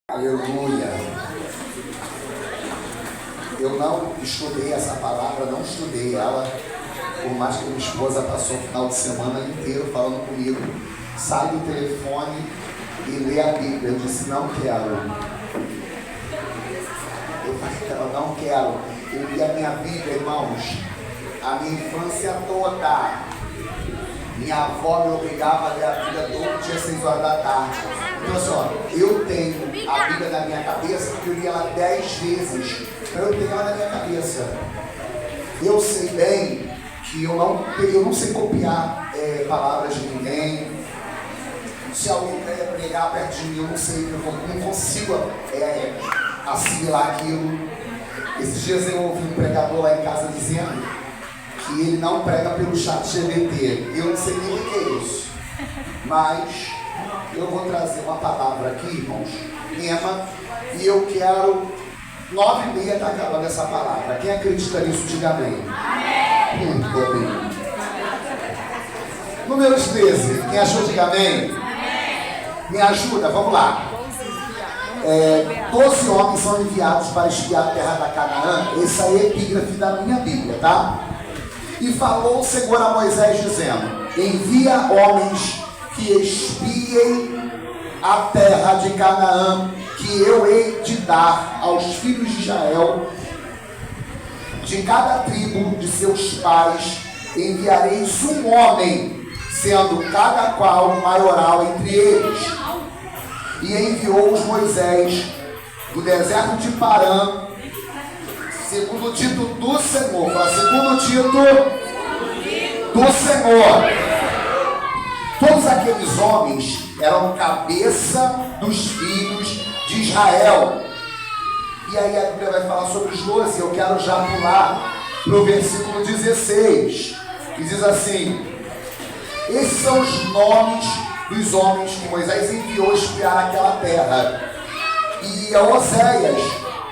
Aleluia. Eu não estudei essa palavra, não estudei ela, por mais que minha esposa passou o final de semana inteiro falando comigo. Sai do telefone e lê a Bíblia. Eu disse, não quero. Eu falei, não quero. Eu li a minha Bíblia, irmãos, a minha infância toda. Minha avó me obrigava a ler a Bíblia todo dia, 6 horas da tarde. Então assim, ó, eu tenho a Bíblia na minha cabeça, porque eu li ela 10 vezes. Então eu tenho ela na minha cabeça. Eu sei bem que eu não sei copiar palavras de ninguém. Se alguém quer pregar perto de mim, eu não sei, eu não consigo assimilar aquilo. Esses dias eu ouvi um pregador lá em casa dizendo que ele não prega pelo chat GPT. Eu não sei nem o que é isso. Mas eu vou trazer uma palavra aqui, irmãos, tema, e eu quero 9h30 está acabando essa palavra. Quem acredita nisso, diga amém. Amém. Muito bom. Números 13. Quem achou, diga amém. Amém. Me ajuda, vamos lá. 12 homens são enviados para espiar a terra da Canaã. Esse aí é epígrafe da minha Bíblia, tá? E falou o Senhor a Moisés dizendo: envia homens que espiem a terra de Canaã, que eu hei de dar aos filhos de Israel. De cada tribo de seus pais enviareis um homem, sendo cada qual maioral entre eles. E enviou-os Moisés do deserto de Parã, segundo o dito do Senhor. Fala, segundo o dito do Senhor. Todos aqueles homens eram cabeça dos filhos de Israel. E aí a Bíblia vai falar sobre os 12. Eu quero já pular para o versículo 16, que diz assim: esses são os nomes dos homens que Moisés enviou espiar aquela terra. E a Oséias,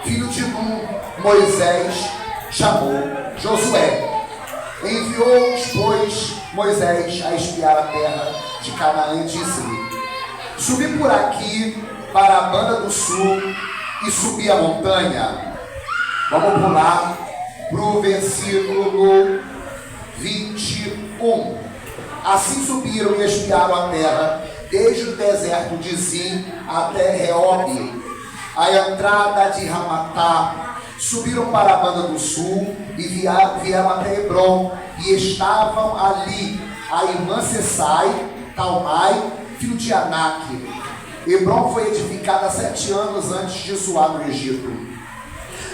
filho de Nun, Moisés chamou Josué. Enviou-os, pois, Moisés a espiar a terra de Canaã e disse-lhe: subi por aqui para a banda do sul e subi a montanha. Vamos pular para o versículo 21. Assim subiram e espiaram a terra, desde o deserto de Zim até Reob, a entrada de Ramatá. Subiram para a banda do sul e vieram até Hebron, e estavam ali a irmã Sessai, Talmai, filho de Anak. Hebron foi edificada 7 anos antes de Zoar no Egito.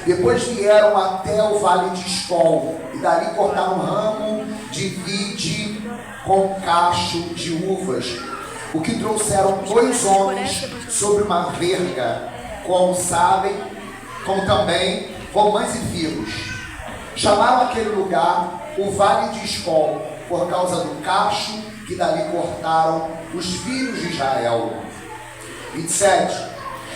Depois vieram até o vale de Escol, e dali cortaram um ramo de vide com cacho de uvas, o que trouxeram 2 homens sobre uma verga, como sabem, como também romãs e figos. Chamaram aquele lugar o Vale de Escol, por causa do cacho que dali cortaram os filhos de Israel. 27.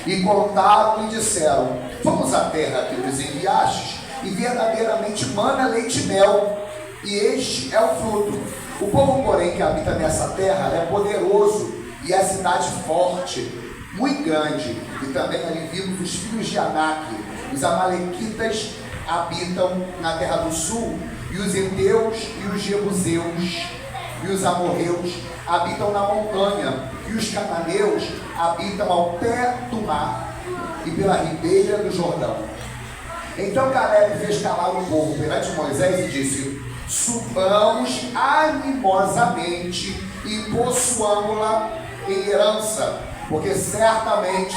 E contaram e disseram: vamos à terra que nos enviastes, e verdadeiramente mana leite e mel, e este é o fruto. O povo, porém, que habita nessa terra é poderoso, e a cidade forte, muito grande. E também ali vimos os filhos de Anak. Os amalequitas habitam na terra do sul, e os heteus e os jebuseus e os amorreus habitam na montanha, e os cananeus habitam ao pé do mar e pela ribeira do Jordão. Então Caleb fez calar o povo perante Moisés e disse: subamos animosamente e possuamo-la em herança, porque certamente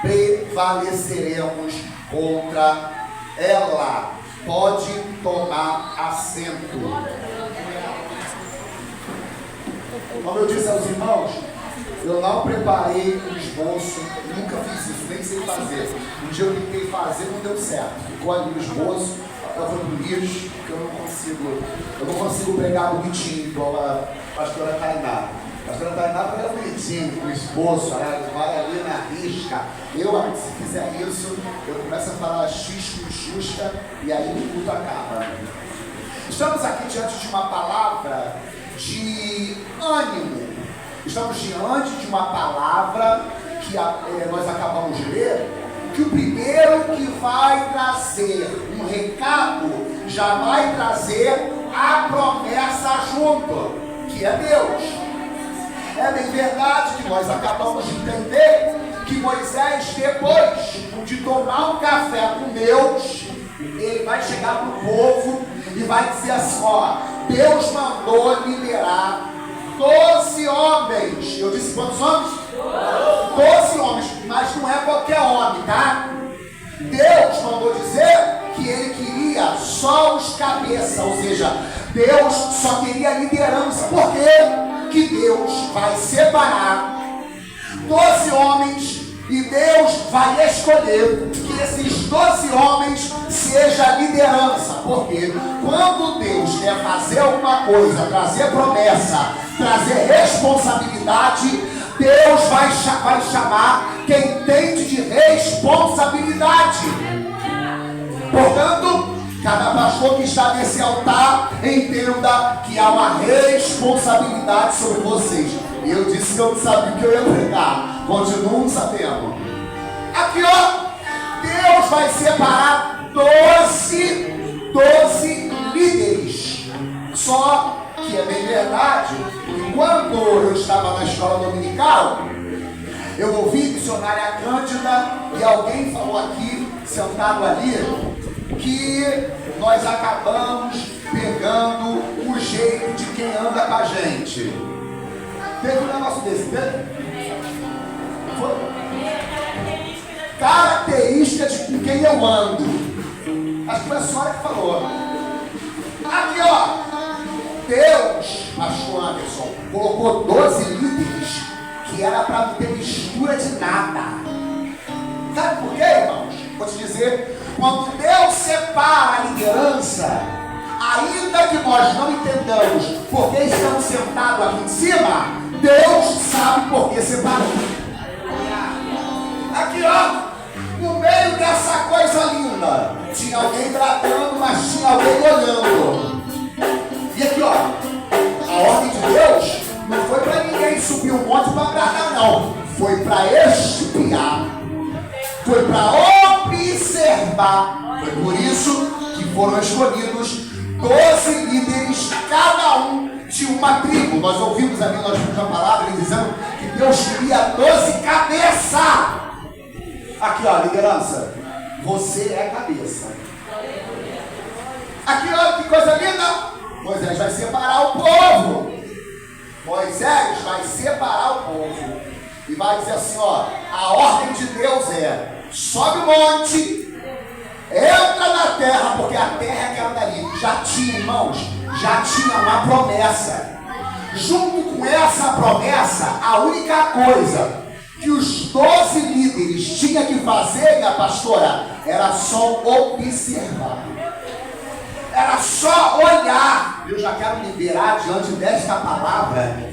prevaleceremos contra ela. Pode tomar assento. Como eu disse aos irmãos, eu não preparei um esboço, nunca fiz isso, nem sei fazer. Um dia eu tentei fazer, não deu certo. Ficou ali o esboço, eu fui pro lixo, porque eu não consigo pregar bonitinho, igual a pastora Tainá. A pastora Tainá prega bonitinho, com o esboço, vai ali na risca. Eu, se fizer isso, eu começo a falar X com justa, e aí o culto acaba. Estamos aqui diante de uma palavra de ânimo. Estamos diante de uma palavra que nós acabamos de ler, que o primeiro que vai trazer um recado já vai trazer a promessa junto, que é Deus. É bem verdade que nós acabamos de entender que Moisés, depois de tomar um café com Deus, ele vai chegar para o povo e vai dizer assim: ó, Deus mandou liberar 12 homens. Eu disse quantos homens? 12 homens, mas não é qualquer homem, tá? Deus mandou dizer que ele queria só os cabeças, ou seja, Deus só queria liderança. Por quê? Que Deus vai separar 12 homens e Deus vai escolher que esses 12 homens seja liderança. Porque quando Deus quer fazer alguma coisa, trazer promessa, trazer responsabilidade, Deus vai chamar quem entende de responsabilidade. Portanto, cada pastor que está nesse altar, entenda que há uma responsabilidade sobre vocês. E eu disse que eu não sabia o que eu ia pregar. Continuo sabendo. Aqui, ó, Deus vai separar 12 líderes. Só que é bem verdade, quando eu estava na escola dominical, eu ouvi missionária Cândida e alguém falou aqui, sentado ali, que nós acabamos pegando o jeito de quem anda com a gente. Teve um negócio desse, teve? Foi? Característica de com quem eu ando. Acho que foi a senhora que falou. Aqui, ó. Deus, pastor Anderson, colocou 12 líderes que era para não ter mistura de nada. Sabe por quê, irmãos? Vou te dizer, quando Deus separa a liderança, ainda que nós não entendamos por que estamos sentados aqui em cima, Deus sabe por que separou. Aqui, ó, no meio dessa coisa linda, tinha alguém bradando, mas tinha alguém olhando. E aqui, ó, a ordem de Deus não foi para ninguém subir um monte para bradar, não. Foi para espiar. Foi para observar. Foi por isso que foram escolhidos 12 líderes, cada um de uma tribo. Nós ouvimos ali, nós vimos a palavra ele dizendo que Deus queria 12 cabeças. Aqui, ó, liderança. Você é cabeça. Aqui, ó, que coisa linda. Moisés vai separar o povo. Moisés vai separar o povo. E vai dizer assim, ó, a ordem de Deus é: sobe o monte, entra na terra, porque a terra é que anda ali. Já tinha, irmãos, já tinha uma promessa. Junto com essa promessa, a única coisa que os 12 líderes tinham que fazer, minha pastora, era só observar. Era só olhar. Eu já quero liberar diante desta palavra.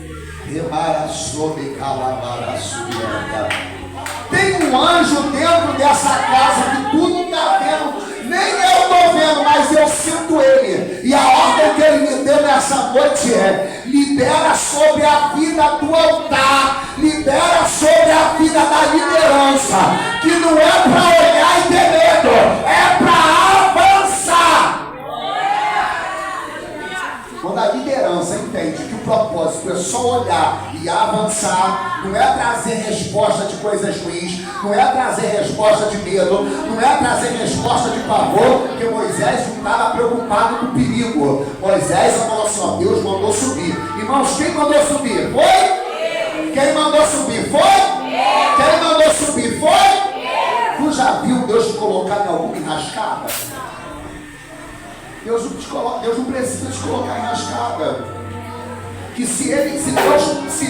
Tem um anjo dentro dessa casa que tu não está vendo, nem eu estou vendo, mas eu sinto ele. E a ordem que ele me deu nessa noite é: libera sobre a vida do altar, libera sobre a vida da liderança, que não é para olhar e ter medo, é para avançar. Quando a liderança entende que o propósito é só olhar e avançar, não é trazer resposta de coisas ruins, não é trazer resposta de medo, não é trazer resposta de pavor, porque Moisés não estava preocupado com o perigo. Moisés falou assim, ó, Deus mandou subir. Irmãos, quem mandou subir? Foi? Quem mandou subir? Foi? Quem mandou subir? Foi? Tu já viu Deus te colocar em alguma enrascada? Deus não precisa te colocar em rascada. Que se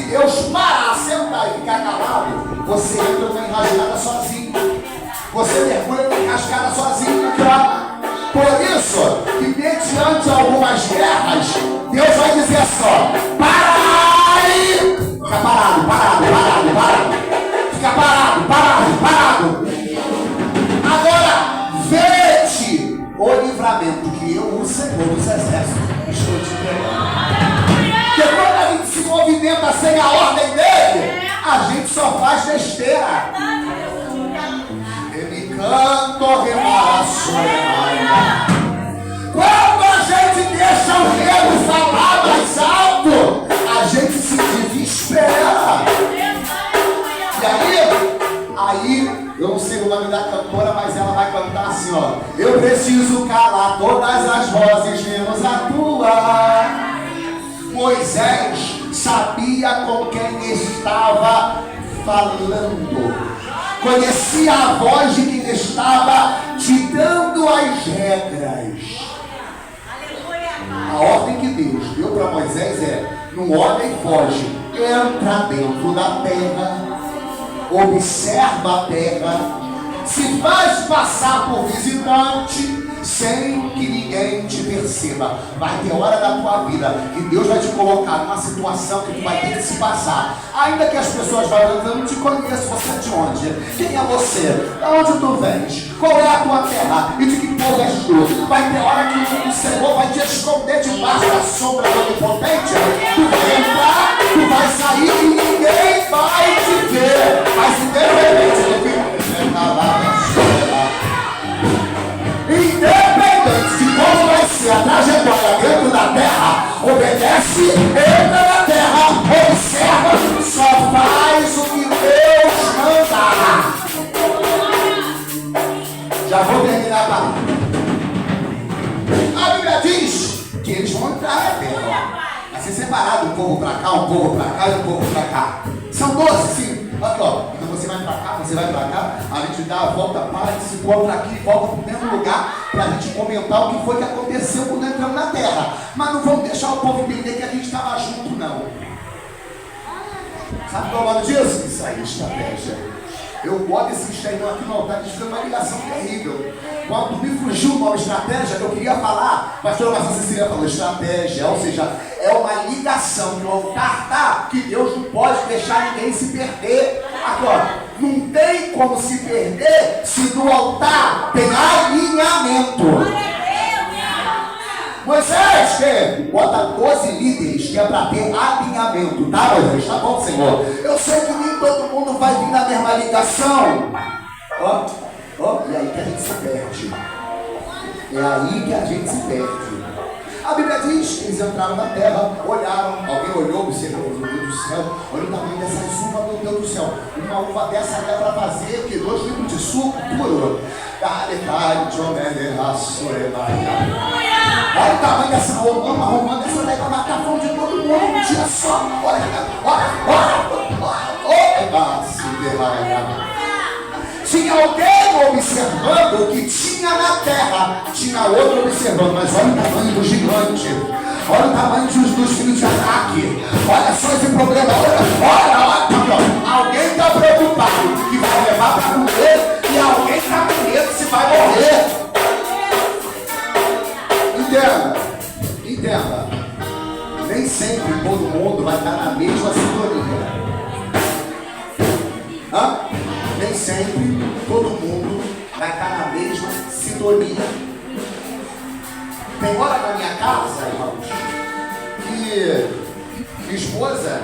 Deus parar, sentar e ficar calado, você entra numa enrascada sozinho. Você mergulha numa enrascada sozinho. Por isso, que mediante algumas guerras, Deus vai dizer só: para aí! Fica parado, parado. Fica parado. Agora, vê-te o livramento que eu, o Senhor dos Exércitos, estou te entregando. Porque quando a gente se movimenta sem a ordem dele, a gente só faz besteira. Eu não sei o nome da cantora, mas ela vai cantar assim, ó. Eu preciso calar todas as vozes, menos a tua. Moisés sabia com quem estava falando. Conhecia a voz de quem estava te dando as regras. A ordem que Deus deu para Moisés é: não olha e foge, entra dentro da terra, observa a terra, se faz passar por visitante, sem que ninguém te perceba. Vai ter hora da tua vida que Deus vai te colocar numa situação que tu vai ter que se passar. Ainda que as pessoas vão olhando: eu não te conheço, você é de onde? Quem é você? De onde tu vens? Qual é a tua terra? E de que povo és tu? Vai ter hora que o Senhor vai te esconder debaixo da sombra do Onipotente. Tu vai entrar, tu vai sair e ninguém vai te ver. Mas independente do que independente de como vai ser a trajetória dentro da terra, obedece, entra na terra, observa, só faz o que Deus manda. Já vou terminar a palavra. A Bíblia diz que eles vão entrar na terra. Vai ser separado um povo para cá, um povo para cá e um povo para cá. São 12, sim. Aqui, ó. Então você vai para cá, você vai para cá. A gente dá a volta, para, se encontra aqui e volta para o mesmo lugar para a gente comentar o que foi que aconteceu quando entramos na terra. Mas não vamos deixar o povo entender que a gente estava junto, não. Sabe qual é o nome disso? Isso aí, estratégia. Eu gosto desse estranho aqui no altar, que foi uma ligação terrível. Quando me fugiu o nome estratégia, eu queria falar, a pastora Marcia Cecília falou estratégia, ou seja, é uma ligação que o altar tá, que Deus não pode deixar ninguém se perder. Agora, não tem como se perder se no altar tem alinhamento. Moisés, que bota 12 líderes que é para ter alinhamento, tá, Moisés? Tá bom, Senhor? Eu sei que nem todo mundo vai vir na mesma ligação. Ó, e aí que a gente se perde. É aí que a gente se perde. A Bíblia diz que eles entraram na terra, olharam, alguém olhou, observou, meu Deus do céu, olha o tamanho dessa uva, meu Deus do céu. Uma uva dessa dá para fazer que 2 litros de suco puro. Olha o tamanho dessa romana, essa daí vai matar a fome de todo mundo um dia só. Tinha alguém observando o que tinha na terra, tinha outro observando, mas olha o tamanho do gigante, olha o tamanho dos filhos de ataque, olha só esse problema, olha, alguém está preocupado que vai levar para comer e alguém está com medo se vai morrer. Entenda, nem sempre todo mundo vai estar na mesma sintonia. Nem sempre todo mundo vai estar na mesma sintonia. Tem hora na minha casa, irmãos, que minha esposa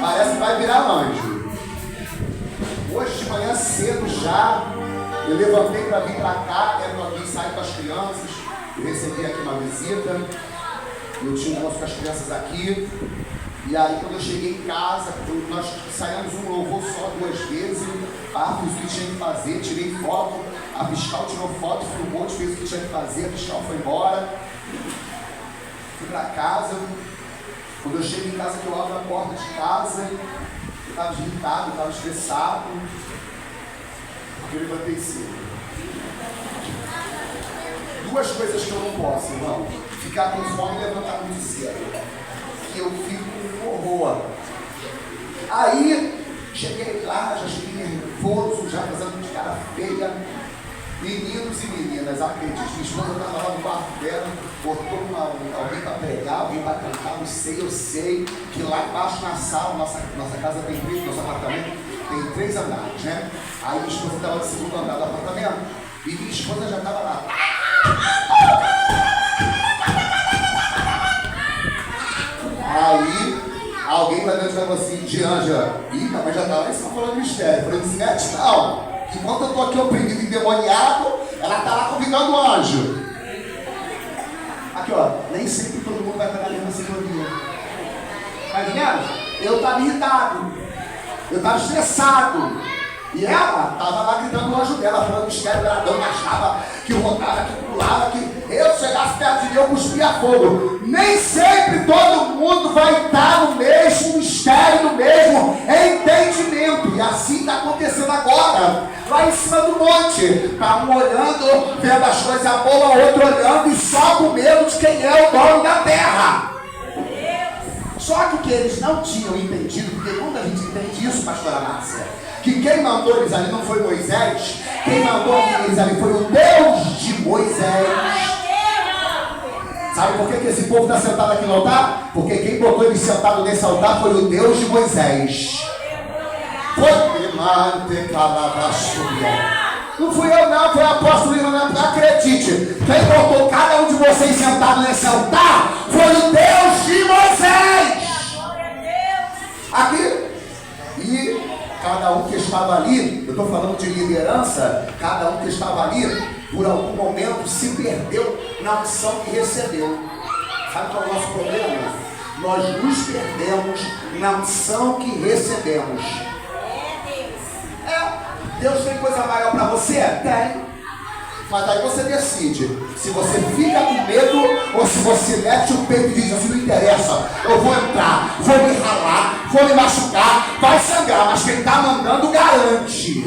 parece que vai virar anjo. Hoje de manhã cedo já, eu levantei para vir para cá, quero alguém sair com as crianças. Eu recebi aqui uma visita, eu tinha um almoço com as crianças aqui. E aí quando eu cheguei em casa, nós ensaiamos um louvor só 2 vezes, fiz o que tinha que fazer, tirei foto, a fiscal tirou foto, filmou, fez o que tinha que fazer, a fiscal foi embora, fui para casa. Quando eu chego em casa, que eu abro a porta de casa, eu estava irritado, eu estava estressado, porque eu levantei cedo. 2 coisas que eu não posso, irmão: ficar com fome e levantar muito cedo. Eu fico com horror. Aí, cheguei lá, já cheguei nervoso, já fazendo de cara feia. Meninos e meninas, acredite, minha esposa estava lá no quarto dela, botou alguém para pregar, alguém para cantar, não sei, eu sei que lá embaixo na sala, nossa casa tem 3, nosso apartamento tem 3 andares, né? Aí minha esposa estava no 2º andar do apartamento e minha esposa já estava lá. Aí, alguém vai dentro e falou assim: Dianja, minha mãe já está lá em cima falando mistério. Eu falei: não se mete não. Enquanto eu estou aqui oprimido e endemoniado, ela está lá convidando o anjo. Aqui, ó, nem sempre todo mundo vai estar na mesma sintonia. Tá entendendo? Eu estava irritado, eu estava estressado, E ela estava lá gritando o anjo dela, falando mistério, bradão, achava que rodava, que pulava, que eu chegasse perto de mim, eu cuspia fogo. Nem sempre todo mundo vai estar no mesmo mistério, no mesmo entendimento. E assim está acontecendo agora, lá em cima do monte. Está um olhando, vendo as coisas boas, outro olhando e só com medo de quem é o dono da terra. Só que o que eles não tinham entendido, porque quando a gente entende isso, pastora Márcia, que quem mandou eles ali não foi Moisés, quem mandou eles ali foi o Deus de Moisés. Sabe por que esse povo está sentado aqui no altar? Porque quem botou eles sentados nesse altar foi o Deus de Moisés. Não fui eu não, foi o apóstolo Lima, acredite. Quem botou cada um de vocês sentado nesse altar foi o Deus de Moisés. Aqui. E cada um que estava ali, eu estou falando de liderança, cada um que estava ali, por algum momento se perdeu na unção que recebeu. Sabe qual é o nosso problema? Nós nos perdemos na unção que recebemos. Deus tem coisa maior para você? Tem. Mas aí você decide se você fica com medo ou se você mete o peito e diz assim, não interessa, eu vou entrar, vou me ralar, vou me machucar, vai sangrar, mas quem está mandando garante.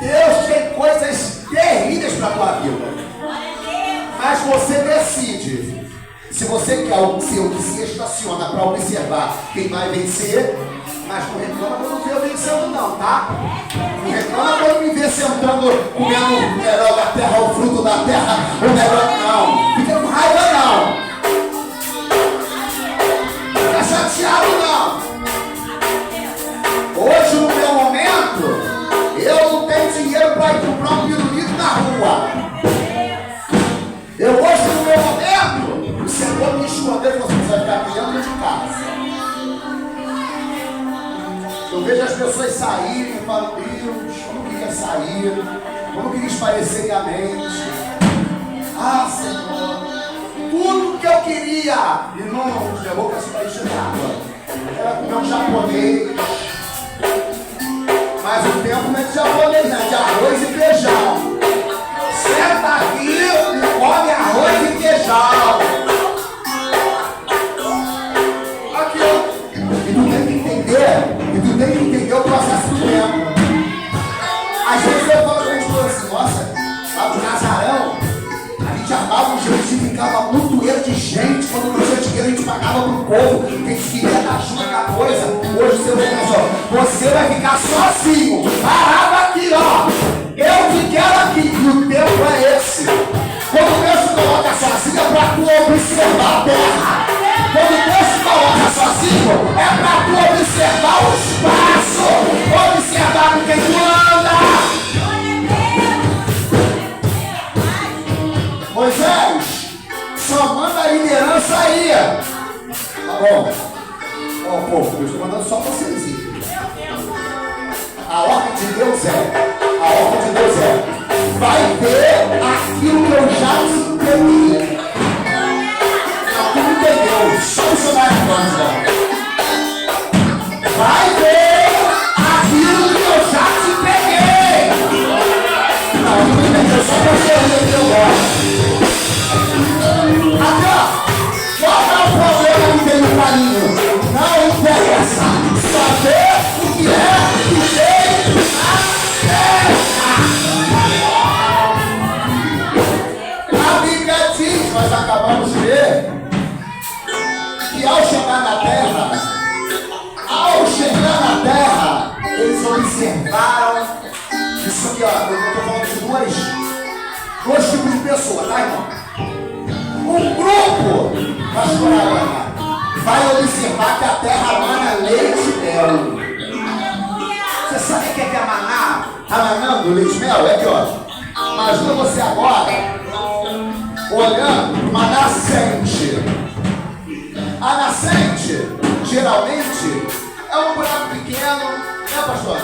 Deus tem coisas terríveis para a tua vida, mas você decide. Se você quer o seu que se estaciona para observar quem vai vencer, mas não reclama quando vê eu vencendo não, tá? Não reclama quando me vê sentando, comendo o melhor da terra, o fruto da terra, o melhor não. Fica com raiva não. Fica chateado não. Hoje no meu momento, eu não tenho dinheiro para ir comprar um pirulito na rua. Eu hoje no meu momento, o Senhor me escondeu e falou assim, você vai ficar criando dentro de casa. Eu vejo as pessoas saírem e falo, Deus, como queria sair, como queria esparecer minha mente. Ah, Senhor, tudo que eu queria, irmão, minha boca se vai encher d'água. Era comer um japonês, mas o tempo não é de japonês, não é de arroz e feijão. Senta aqui e come arroz e feijão. Aqui, ó. E tu tem que entender o processo do tempo. Às vezes eu falo com a gente assim, nossa, lá do Nazarão, a gente armava um jeito de ficava muito erro de gente, quando no dia de dinheiro a gente pagava pro povo, quem queria dar ajuda com a coisa. Hoje você vai pensar, você vai ficar sozinho, parado aqui, ó. Eu te quero aqui, e o tempo é esse. Quando Deus se coloca sozinho é para tu observar a terra. Quando Deus se coloca sozinho é para tu observar o espaço, observar com quem tu anda. Moisés, só manda a liderança aí. Tá bom? Ó, povo, eu estou mandando só vocês ir. A ordem de Deus é, vai ver aquilo que eu já te entreguei. Não, tu não entendeu, só o seu banda. Vai ver aquilo que eu já te peguei. Não, tu não entendeu, só você entendeu agora. Aqui, ó, qual é o problema que tem no caminho? Não interessa, só ver o que é que tem na terra. A Bíblia diz, nós acabamos de ver, que ao chegar na terra, eles observaram, isso aqui, ó, eu estou falando de dois tipos de pessoas, tá, irmão? Um grupo, pastor Ana, vai observar que a terra mana leite e mel. Você sabe o que é maná? Tá manando leite e mel? É aqui, ó. Imagina você agora olhando uma nascente. A nascente, geralmente, é um buraco pequeno, né, pastor?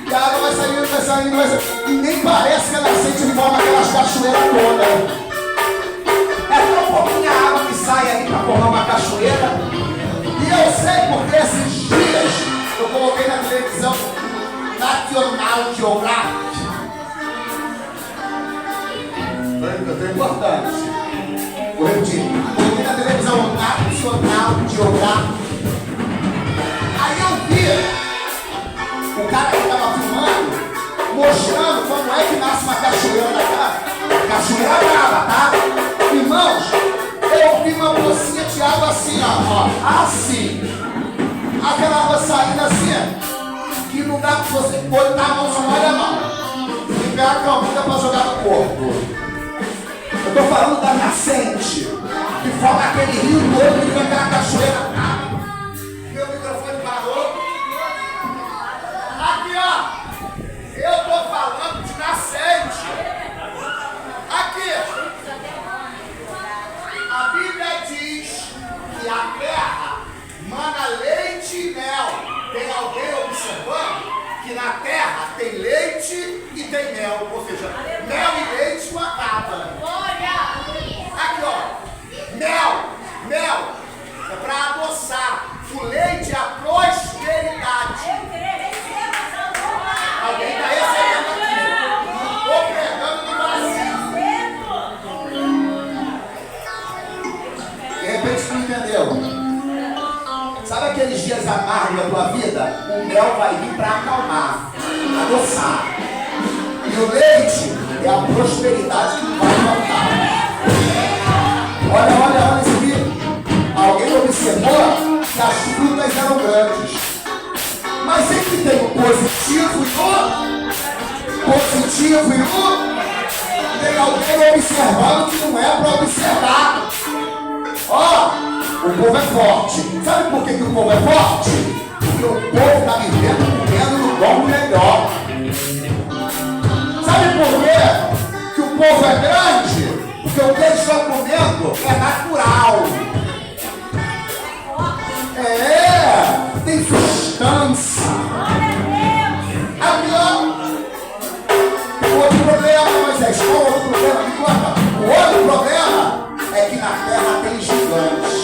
E a água vai saindo, e nem parece que a nascente forma aquelas cachoeiras todas. É tão pouquinha água que sai ali para formar uma cachoeira. E eu sei porque esses dias eu coloquei na televisão National Geographic. É importante. Vou repetir. Coloquei na televisão National Geographic. Aí eu vi o cara que estava filmando, mostrando como é que nasce uma cachoeira daquela. Cachoeira brava, tá? Irmãos, eu vi uma pocinha de água assim, ó. Assim. Aquela água saindo assim, que não dá pra você botar a mão, só molha a mão. E pegar a caminha pra jogar no corpo. Eu tô falando da nascente, que forma aquele rio todo, que fica aquela cachoeira. Meu microfone parou. Aqui, ó. Eu tô falando de nascente. Aqui. A Bíblia diz que a terra mana leite e mel. Tem alguém observando que na terra tem leite e tem mel. Ou seja, mel e leite não acaba. Aqui, ó. Mel. É para adoçar. O leite é a prosperidade. Alguém está recebendo aqui. Não estou pregando no vazio. De repente você não entendeu. Sabe aqueles dias amargos da tua vida? O mel vai vir para acalmar, adoçar. E o leite é a prosperidade que não vai faltar. Olha isso aqui. Alguém observou que as frutas eram grandes. Mas sempre tem o positivo e o tem alguém observando que não é para observar. Ó, o povo é forte. Sabe por que o povo é forte? Porque o povo está vivendo comendo no bom melhor. Sabe por quê que o povo é grande? Porque o que eles estão comendo é natural. Tem substância. Aqui, ó. O outro problema, Moisés, qual o outro problema? Me conta. O outro problema é que na terra tem gigantes.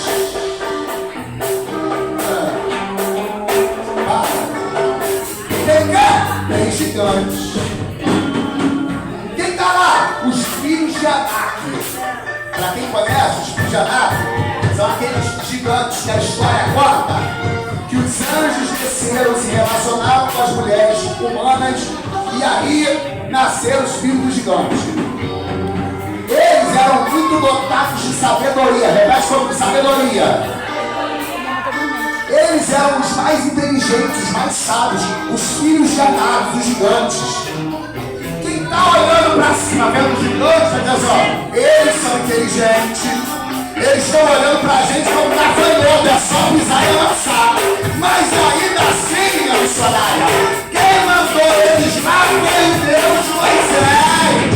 Tem quê? Tem gigantes. Quem está lá? Os filhos de Anak. Para quem conhece, os filhos de Anak são aqueles gigantes que a história conta que os anjos desceram, se relacionaram com as mulheres humanas e aí nasceram os filhos dos gigantes. Eles eram muito dotados de sabedoria. Repete como sabedoria. Eles eram os mais inteligentes, os mais sábios, os filhos de Anak, os gigantes. Quem está olhando para cima, vendo os gigantes, vai dizer assim, eles são inteligentes. Eles estão olhando para a gente como gafanhoto, é só pisar e avançar. Mas ainda assim, minha missionária, quem mandou eles lá foi o Deus Moisés.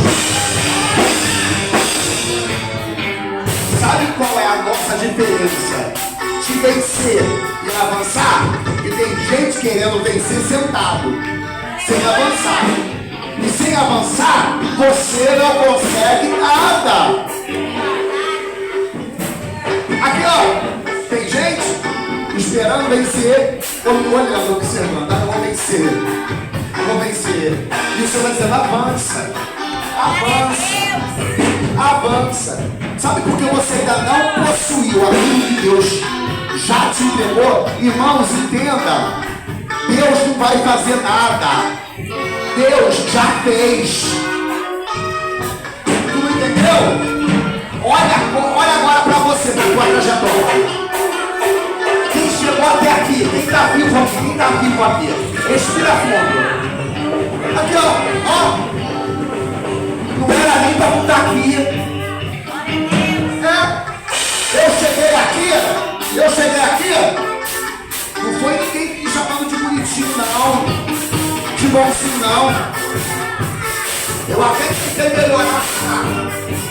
Sabe qual é a nossa diferença de vencer e avançar? Que tem gente querendo vencer sentado, sem avançar. E sem avançar, você não consegue nada. Aqui, ó, tem gente esperando vencer, eu estou olhando, observando, eu vou vencer, E o Senhor vai dizendo, avança. Sabe por que você ainda não possuiu aquilo que Deus já te entregou? Irmãos, entenda, Deus não vai fazer nada, Deus já fez. Tu não entendeu? Olha agora para você, na tua trajetória. Quem chegou até aqui? Quem está vivo aqui? Respira fundo. Aqui, ó. Não era nem para estar aqui. Eu cheguei aqui. Não foi ninguém me chamando de bonitinho, não. De bonzinho, não. Eu até tentei melhorar.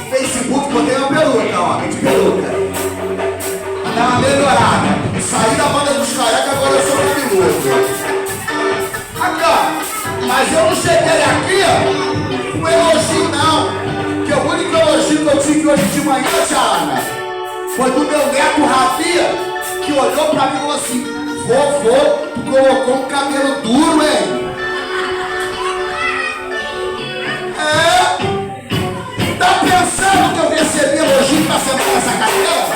Facebook, botei uma peruca, ó, de peruca. Dá uma melhorada. Saí da banda dos carecas, agora eu sou cabeludo. Aqui, ó. Mas eu não cheguei aqui com elogio, não. Porque o único elogio que eu tive hoje de manhã, Tiana, foi do meu neto Rabi, que olhou pra mim e falou assim: vovô, tu colocou um cabelo duro, hein? Tá pensando que eu recebi elogio pra sentar nessa cadeira?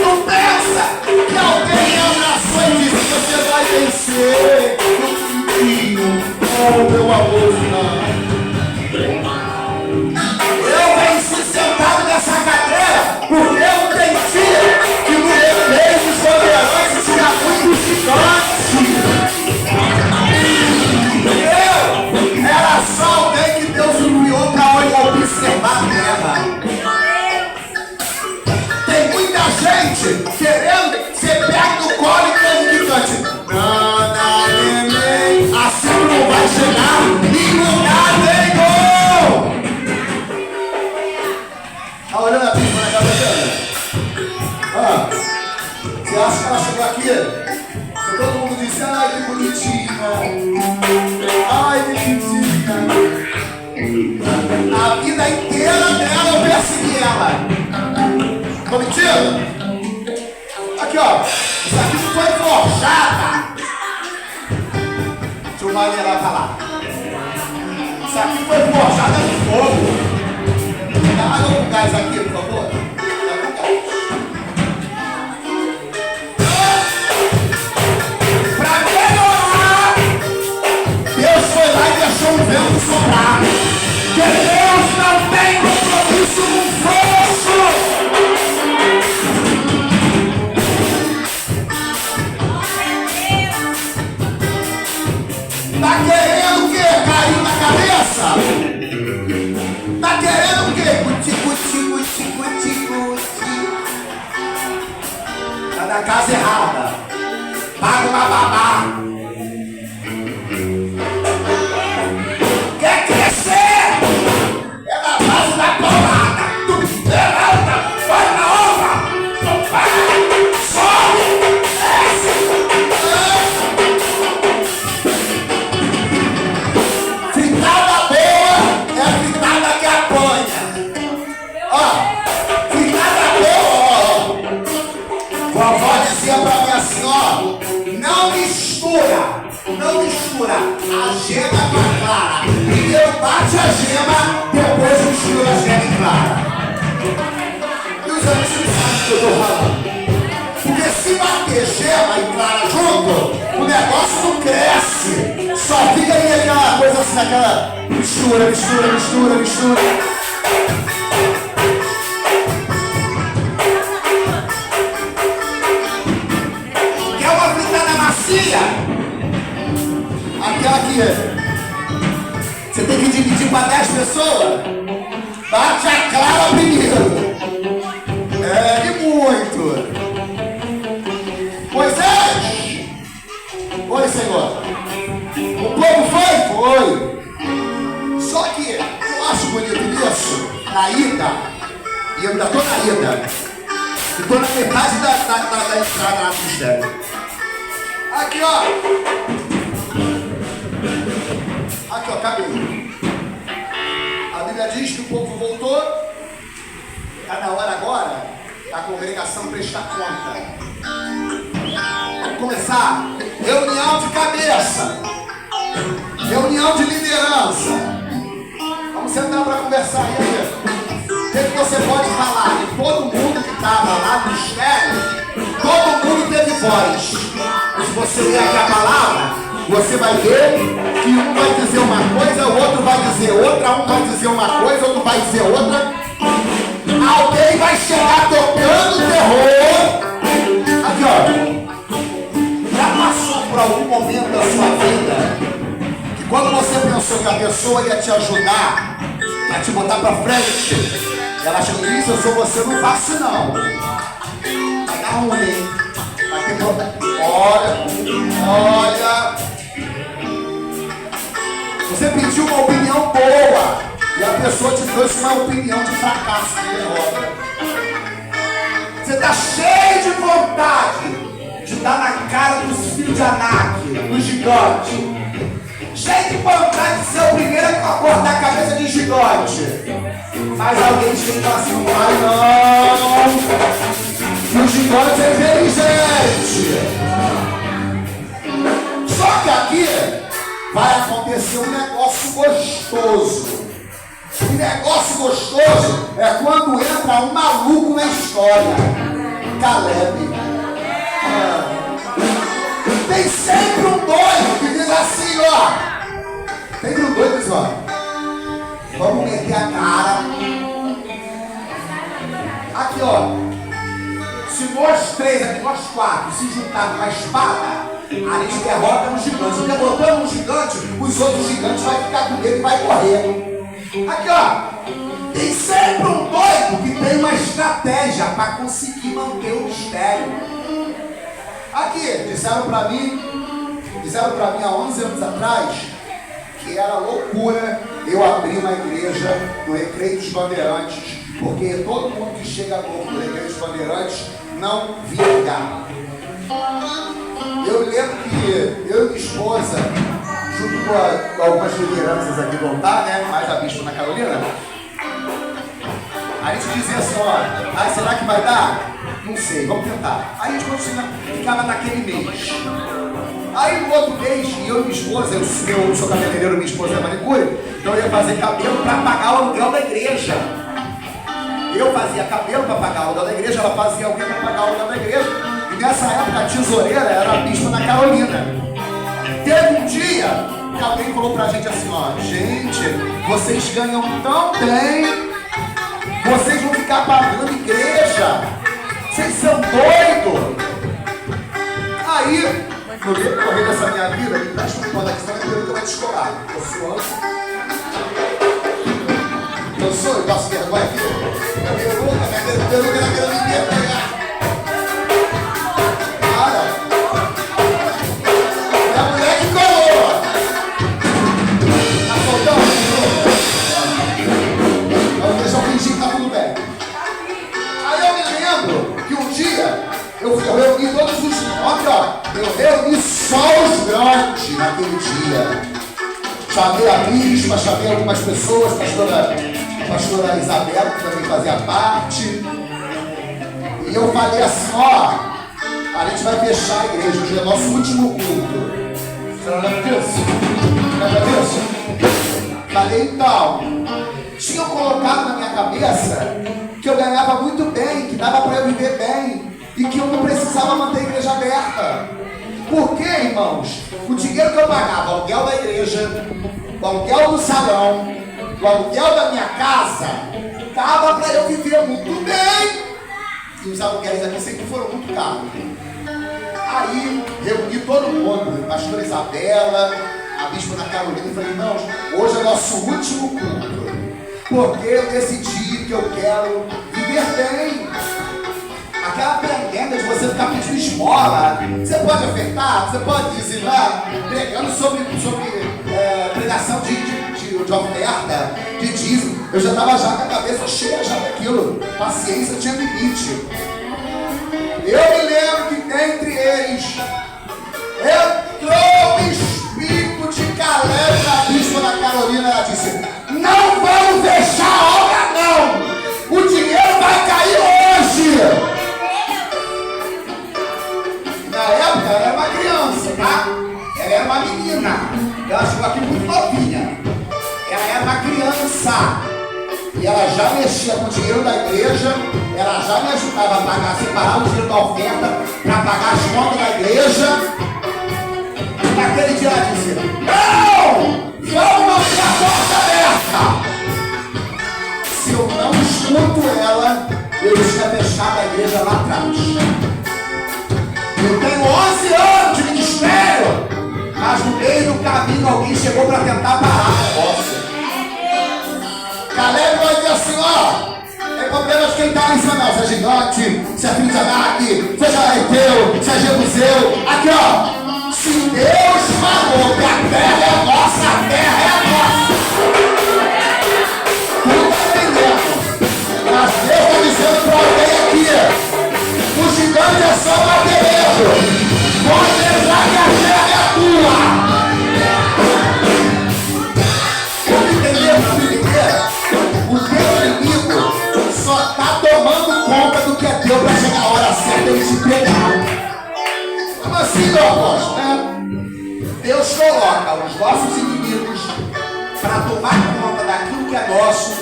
Tu pensa que alguém abraçou e disse: você vai vencer, meu filhinho, oh meu amor, eu venci sentado nessa cadeira porque eu tenho filho que no meio dos poderosos tira muito gigante. Era só alguém que Deus enviou para observar a terra. Tem muita gente querendo ser pego no colo e cantando gigante. Assim tu não vai chegar em lugar nenhum. Tá olhando a prima na cabeça? Você acha que ela chegou aqui? Todo mundo disse: ai que bonitinha. Ai que bonitinha. A vida inteira dela eu persegui ela. Tô mentindo? Aqui ó, isso aqui não foi forjada. Deixa eu maneirar pra lá. Isso aqui foi forjada no fogo. Dá água com gás aqui, por favor. Dá com gás. Pra melhorar, Deus foi lá e deixou o vento soprar. Que Deus não tem compromisso com frouxo. Tá querendo o quê? Cair na cabeça? Tá querendo o quê? Cuti. Tá na casa errada. Paga uma babá. Quer crescer? É na base da porrada. Tu levanta, vai na obra. Sobe, desce. Fritada boa é fritada que apanha. Ó, fritada boa, ó. Vovó dizia pra mim assim, ó: não mistura a gema com a clara. Primeiro bate a gema, depois mistura a gema e clara. E os amigos sabem o que eu tô falando. Porque se bater gema e clara junto, o negócio não cresce. Só fica aí aquela coisa assim, aquela mistura. Quer uma fritada macia? Aquela que você tem que dividir para 10 pessoas. Bate a clara primeiro. E muito. Moisés! Oi, Senhor. O povo foi? Só que eu acho bonito isso. Na ida, e eu ainda estou na ida. Estou na metade da estrada na pista. Aqui, ó. Aqui, ó, cabelo. A Bíblia diz que o povo voltou. Está na hora agora da congregação prestar conta. Vamos começar. Reunião de cabeça. Reunião de liderança. Vamos sentar para conversar aí. O que você pode falar? E todo mundo que estava lá no mistério, todo mundo teve voz. Se você ler aqui a palavra, você vai ver que um vai dizer uma coisa, o outro vai dizer outra, um vai dizer uma coisa, outro vai dizer outra. Alguém vai chegar tocando terror. Aqui, ó. Já passou por algum momento da sua vida que quando você pensou que a pessoa ia te ajudar, a te botar pra frente, ela chegou e disse: eu sou você, não faço não. Vai dar ruim. Vai ter problema. Olha. Você pediu uma opinião boa e a pessoa te trouxe uma opinião de fracasso, de derrota. Você está cheio de vontade de dar na cara dos filhos de Anak, dos gigantes. Cheio de vontade de ser o primeiro a cortar a cabeça de gigante. Mas alguém tem que falar assim, pai, não. O gigante é inteligente. Só que aqui vai acontecer um negócio gostoso. O negócio gostoso é quando entra um maluco na história. Caleb. Tem sempre um doido que diz assim, ó. Sempre um doido que diz, ó. Vamos meter a cara. Aqui, ó. Se nós três, aqui nós quatro, se juntar com a espada, a gente derrota um gigante. Derrotando um gigante, os outros gigantes vão ficar com medo e vai correr. Aqui, ó. Tem sempre um doido que tem uma estratégia para conseguir manter o mistério. Aqui, disseram para mim há 11 anos atrás que era loucura eu abrir uma igreja no Recreio dos Bandeirantes, porque todo mundo que chega novo no Recreio dos Bandeirantes não vinga. Eu lembro que eu e minha esposa, junto com algumas lideranças aqui do altar, né, mais a bispa Ana Carolina, a gente dizia assim, ó, será que vai dar? Não sei, vamos tentar. Aí a gente ficava naquele mês. Aí no outro mês, eu e minha esposa, eu sou cabeleireiro, minha esposa é manicure, então eu ia fazer cabelo para pagar o aluguel da igreja. Eu fazia cabelo para pagar o aluguel da igreja, ela fazia alguém para pagar o aluguel da igreja. E nessa época a tesoureira era a bispa Ana Carolina. Teve um dia que alguém falou pra gente assim, ó, gente, vocês ganham tão bem, vocês vão ficar pagando igreja, vocês são doidos. Aí, no decorrer dessa minha vida, me presta um pano aqui, senão eu que vai te escolar. Eu sou eu passo vergonha aqui. Minha peruca na querendo me pegar. Para. É a mulher que colou. Tá faltando? Vamos deixar eu fingir que tá tudo bem. Aí eu me lembro que um dia eu reuni todos os... Aqui, ó. Eu reuni só os grandes naquele dia. Chamei a bispa, chamei algumas pessoas, pastora Isabela, que também fazia parte. E eu falei assim, ó, a gente vai fechar a igreja, hoje é nosso último culto. Você não lembra disso? Lembra disso? Falei, então, tinha colocado na minha cabeça que eu ganhava muito bem, que dava para eu viver bem e que eu não precisava manter a igreja aberta. Por quê, irmãos? O dinheiro que eu pagava, o aluguel da igreja, o aluguel do salão, o aluguel da minha casa, dava para eu viver muito bem. E os aluguéis aqui sempre foram muito caros. Aí, reuni todo mundo, a pastora Isabela, a bispa Ana Carolina, e falei, irmãos, hoje é nosso último culto, porque eu decidi que eu quero viver bem. Aquela prendenda de você ficar pedindo esmola, você pode ofertar, você pode dizimar, pregando sobre pregação de oferta, de dízimo. Eu já estava já com a cabeça cheia já daquilo, paciência tinha limite. Eu me lembro que dentre eles entrou o espírito de Caleb na bispa da Carolina. Ela disse, não vamos fechar a obra não, o dinheiro vai cair hoje. Na época ela era uma criança, tá? Ela era uma menina. Ela chegou aqui muito novinha. Ela era uma criança. E ela já mexia com o dinheiro da igreja. Ela já me ajudava a pagar, separar o dinheiro da oferta para pagar as contas da igreja. E naquele dia ela disse, não! Vamos manter a porta aberta! Se eu não escuto ela, eu tinha fechado a igreja lá atrás. Eu tenho 11 anos de ministério, mas no meio do caminho alguém chegou para tentar parar o negócio. Caleb vai dizer assim, ó, tem problema de quem está lá em cima não, se é gigante, se é filho de Anak, seja Eteu, se é Jebuseu. Aqui ó, se Deus falou que a terra é nossa, a terra é nossa. Tu está entendendo? Mas Deus está dizendo para alguém aqui, o gigante é só batereiro. Pode lembrar que a terra é tua. Vamos entender para viver? O teu inimigo nossos inimigos, para tomar conta daquilo que é nosso,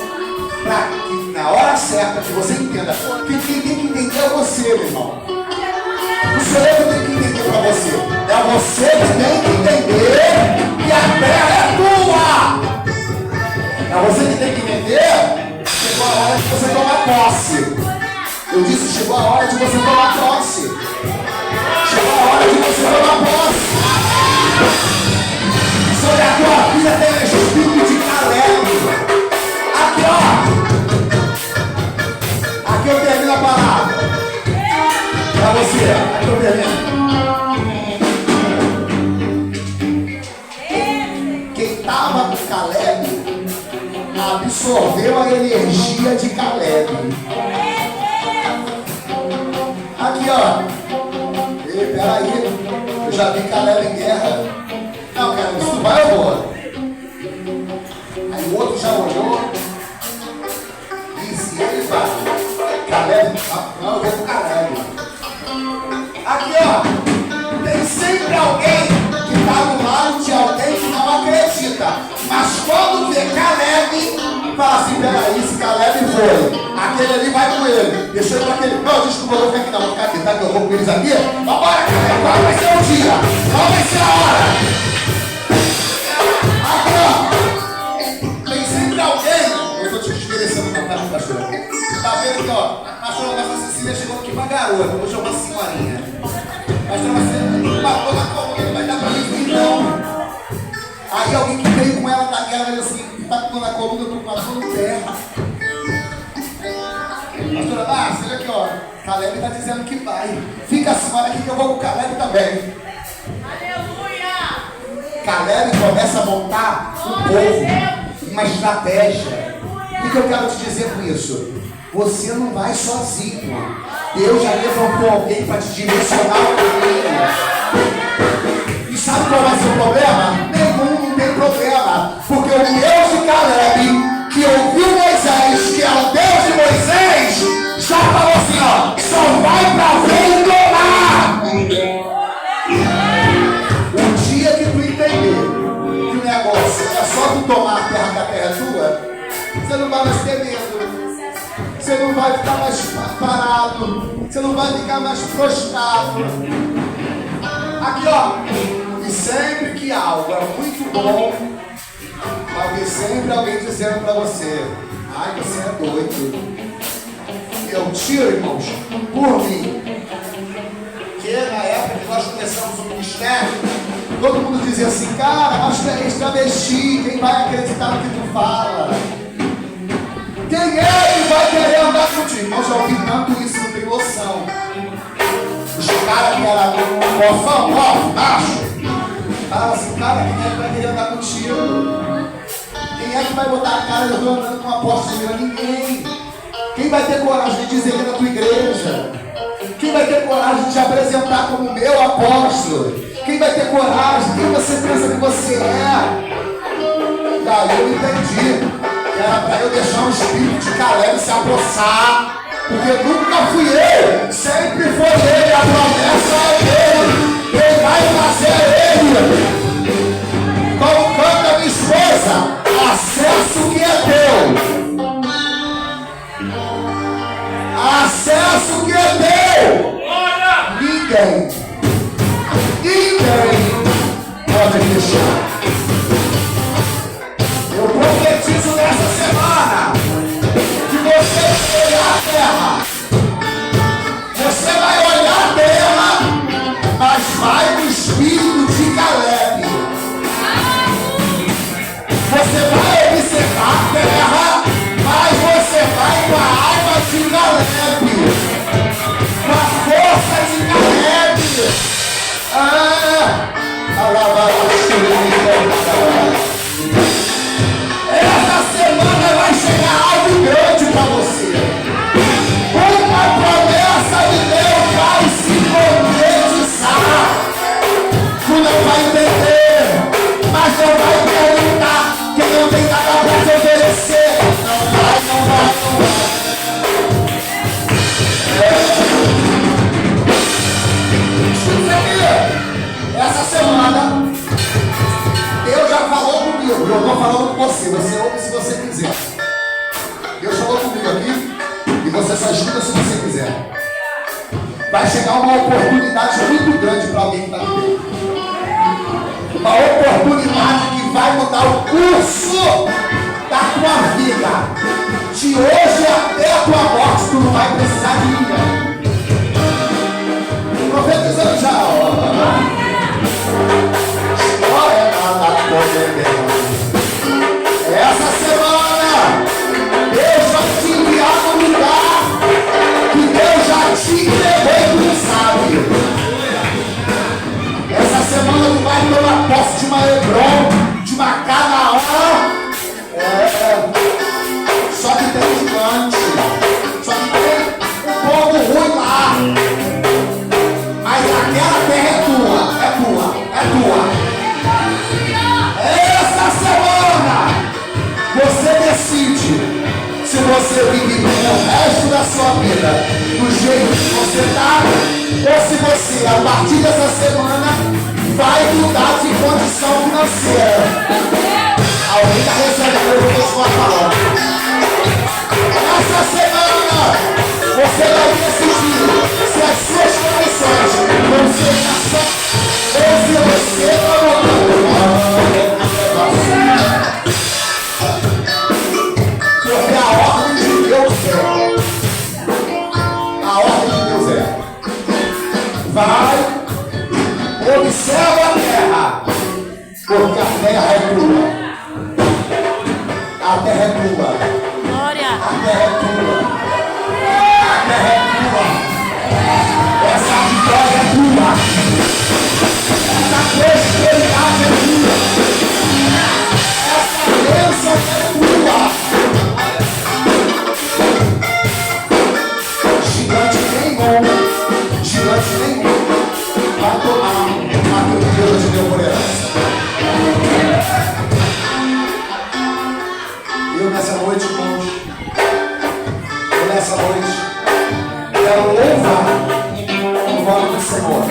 para que na hora certa que você entenda, que quem tem que entender é você, meu irmão. Não sou eu que tenho que entender para você. É você que tem que entender que a terra é tua. É você que tem que entender. Chegou a hora de você tomar posse. Eu disse, chegou a hora de você tomar posse. Chegou a hora de você tomar posse. Sobre a tua vida tem o espírito de Caleb. Aqui, ó. Aqui eu termino a palavra. Pra você, aqui eu termino. Quem estava com Caleb absorveu a energia de Caleb. Aqui, ó. Ei, peraí. Eu já vi Caleb em guerra. Não, cara, se tu vai, eu vou. Aí o outro já olhou. E se ele vai? Caleb, não, eu vou com Caleb. Aqui, ó. Tem sempre alguém que está do lado de alguém que não acredita. Mas quando vê Caleb, fala assim, peraí, se Caleb foi, aquele ali vai com ele. Deixa eu ir para aquele. Não, desculpa, eu vou ficar aqui não, vou ficar aqui, tá? Que eu vou com eles aqui. Vambora, Caleb, qual vai ser o dia? Qual vai ser a hora? Aqui, ó. Tem sempre alguém. Eu estou te oferecendo uma parte, pastor. Você tá vendo aqui, ó. A pastora nossa Cecília chegou aqui uma garota, eu vou chamar uma senhorinha. Pastor, você matou na coluna, não vai dar pra mim, não. Aí alguém que veio com ela da guerra, ele assim, tá com na coluna, eu tô com a dor no pé. Pastora, olha aqui, ó. Caleb tá dizendo que vai. Fica a senhora aqui que eu vou com o Caleb também. Aleluia! Caleb começa a montar um povo, uma estratégia. O que eu quero te dizer com isso? Você não vai sozinho. Deus já levantou alguém para te direcionar o caminho. E sabe qual vai ser o problema? Nenhum, não tem problema. Porque o Deus de Caleb, que ouviu Moisés, que é o Deus de Moisés, já falou assim, ó, só vai para ver e tomar. O dia que tu entender que o negócio é só tu tomar a terra que a terra é tua, você não vai mais ter medo. Você não vai ficar mais parado. Você não vai ficar mais prostrado. Aqui, ó. E sempre que algo é muito bom, vai ter sempre alguém dizendo para você: ai, você é doido. Eu tiro, irmãos, por mim. Que na época que nós começamos o ministério, todo mundo dizia assim: cara, mas tu és travesti, quem vai acreditar no que tu fala? Quem é que vai querer andar contigo? Eu já ouvi tanto isso, não tem noção. Os caras que eram mofão, macho, falavam assim, cara, quem é que vai querer andar contigo? Quem é que vai botar a cara de eu andando com um apóstolo? Ninguém. Quem vai ter coragem de dizer na tua igreja? Quem vai ter coragem de te apresentar como meu apóstolo? Quem vai ter coragem? Quem você pensa que você é? Daí eu entendi. Era para eu deixar o espírito de Caleb se apossar, porque nunca fui eu, sempre foi ele, a promessa é dele, quem vai fazer ele. Como canta minha esposa, acesso que é teu, acesso que é teu, ninguém pode deixar. Eu profetizo nessa semana que você vai olhar a terra. Você vai olhar a terra, mas vai no espírito de Caleb. Você vai observar a terra, mas você vai com a alma de Caleb. Com a força de Caleb. Alabara, falando com você. Você ouve se você quiser. Deus falou comigo aqui. E você só escuta se você quiser. Vai chegar uma oportunidade muito grande para alguém que está aqui dentro. Uma oportunidade que vai mudar o curso da tua vida. De hoje até a tua morte, tu não vai precisar de ninguém. Profetizando já. Olha, nada essa semana, Deus vai te enviar no lugar que Deus já te entregou e tu não sabe. Essa semana tu vai tomar posse de uma Hebron, de uma Canaã. Só que tem gigante, só que tem um povo ruim lá. Mas aquela terra é tua, é tua, é tua. Essa semana você decide se você vive bem o resto da sua vida do jeito que você está, ou se você, a partir dessa semana, vai mudar de condição financeira. Alguém está recebendo o que eu estou falando. Essa semana você vai decidir se as suas condições vão ser só ou se você porque a ordem de Deus é vai, observa a terra, porque a terra é tua. A terra é tua.